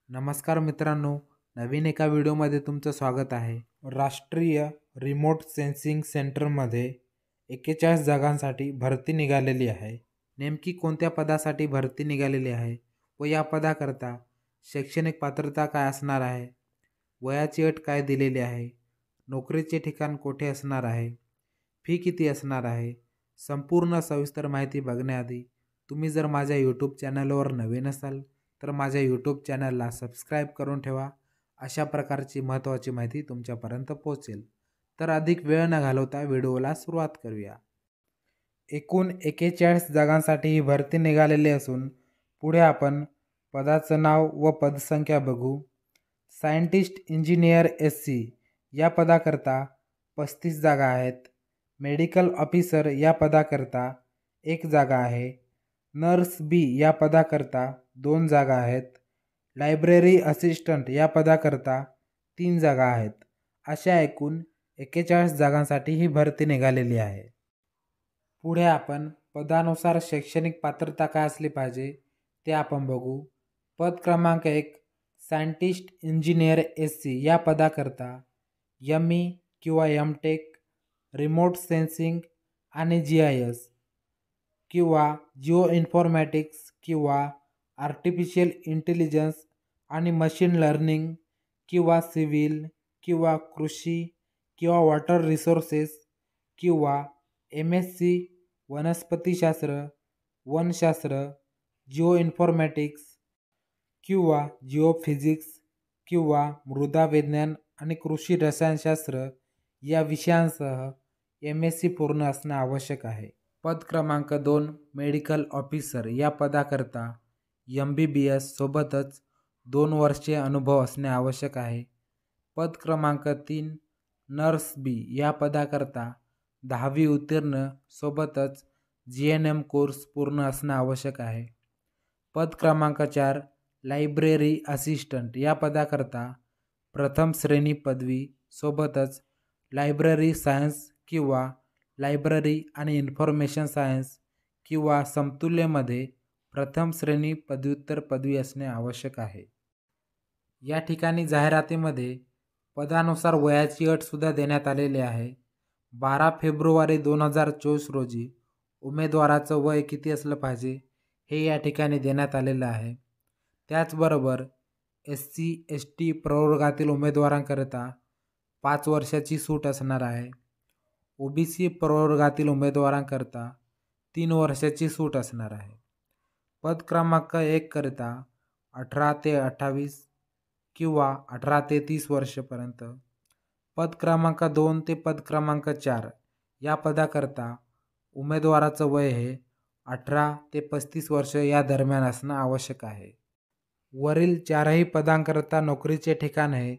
नमस्कार मित्रांनो, नवीन एका व्हिडिओमध्ये तुमचं स्वागत आहे। राष्ट्रीय रिमोट सेन्सिंग सेंटरमध्ये 41 जागांसाठी भरती निघालेली आहे। नेमकी कोणत्या पदासाठी भरती निघालेली आहे व या पदाकरता शैक्षणिक पात्रता काय असणार आहे, वयाची अट काय दिलेली आहे, नोकरीचे ठिकाण कोठे असणार आहे, फी किती असणार आहे, संपूर्ण सविस्तर माहिती बघण्याआधी तुम्ही जर माझ्या यूट्यूब चॅनलवर नवीन असाल तर माझ्या यूट्यूब चॅनलला सबस्क्राईब करून ठेवा। अशा प्रकारची महत्त्वाची माहिती तुमच्यापर्यंत पोहोचेल। तर अधिक वेळ न घालवता व्हिडिओला सुरुवात करूया। एकूण 41 जागांसाठी ही भरती निघालेली असून पुढे आपण पदाचं नाव व पदसंख्या बघू। सायंटिस्ट इंजिनियर SC या पदाकरता 35 जागा आहेत। मेडिकल ऑफिसर या पदाकरता 1 जागा आहे। नर्स B या पदाकरता 2 जागा आहेत। लायब्ररी असिस्टंट या पदाकरता 3 जागा आहेत। अशा एकूण 41 जागांसाठी ही भरती निघालेली आहे। पुढे आपण पदानुसार शैक्षणिक पात्रता काय असली पाहिजे ते आपण बघू। पद क्रमांक 1 सायंटिस्ट इंजिनियर SC या पदाकरता ME किंवा MTech, रिमोट सेन्सिंग आणि GIS किंवा जिओ इन्फॉर्मॅटिक्स किंवा आर्टिफिशियल इंटेलिजन्स आणि मशीन लर्निंग किंवा सिव्हिल किंवा कृषी किंवा वॉटर रिसोर्सेस किंवा MSc वनस्पतीशास्त्र, वनशास्त्र, जिओ इन्फॉर्मॅटिक्स किंवा जिओफिजिक्स किंवा मृदा विज्ञान आणि कृषी रसायनशास्त्र या विषयांसह MSc पूर्ण असणे आवश्यक आहे। पद क्रमांक 2 मेडिकल ऑफिसर या पदाकरता MBBS सोबतच 2 वर्षे अनुभव असणे आवश्यक आहे। पद क्रमांक 3 नर्स B या पदाकरता 10वी उत्तीर्ण सोबतच GNM कोर्स पूर्ण असणे आवश्यक आहे। पद क्रमांक 4 लायब्ररी असिस्टंट या पदाकरता प्रथम श्रेणी पदवी सोबतच लायब्ररी सायन्स किंवा लायब्ररी आणि इन्फॉर्मेशन सायन्स किंवा समतुल्यमध्ये प्रथम श्रेणी पदव्युत्तर पदवी असणे आवश्यक आहे। या ठिकाणी जाहिरातीमध्ये पदानुसार वयाची अट सुद्धा देण्यात आलेली आहे। 12 फेब्रुवारी 2024 रोजी उमेदवाराचं वय किती असलं पाहिजे हे या ठिकाणी देण्यात आलेलं आहे। त्याचबरोबर SC ST प्रवर्गातील उमेदवारांकरिता 5 वर्षाची सूट असणार आहे। OBC प्रवर्गातील उमेदवारांकरिता 3 वर्षाची सूट असणार आहे। पद क्रमांक 1 करिता 18 ते 28 किंवा 18 ते 30 वर्षापर्यंत। पद क्रमांक 2 ते पद क्रमांक 4 या पदाकरता उमेदवाराचं वय हे 18 ते 35 वर्ष या दरम्यान असणं आवश्यक आहे। वरील 4ही पदांकरता नोकरीचे ठिकाण हे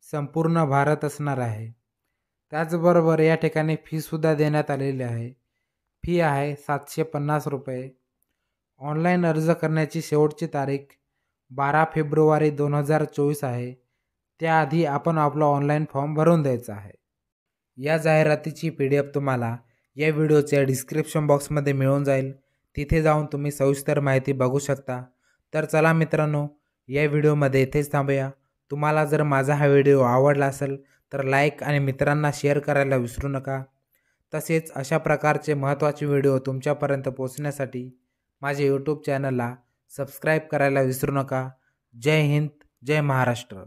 संपूर्ण भारत असणार आहे। त्याचबरोबर या ठिकाणी फी सुद्धा देण्यात आलेली आहे। फी आहे 750 रुपये। ऑनलाईन अर्ज करण्याची शेवटची तारीख 12 फेब्रुवारी 2024 आहे। त्याआधी आपण आपला ऑनलाईन फॉर्म भरून द्यायचा आहे। या जाहिरातीची PDF तुम्हाला या व्हिडिओच्या डिस्क्रिप्शन बॉक्समध्ये मिळून जाईल। तिथे जाऊन तुम्ही सविस्तर माहिती बघू शकता। तर चला मित्रांनो, या व्हिडिओमध्ये इथेच थांबूया। तुम्हाला जर माझा हा व्हिडिओ आवडला असेल तर लाईक आणि मित्रांना शेअर करायला विसरू नका। तसेच अशा प्रकारचे महत्त्वाचे व्हिडिओ तुमच्यापर्यंत पोहोचण्यासाठी माझ्या यूट्यूब चॅनलला सबस्क्राईब करायला विसरू नका। जय हिंद, जय महाराष्ट्र।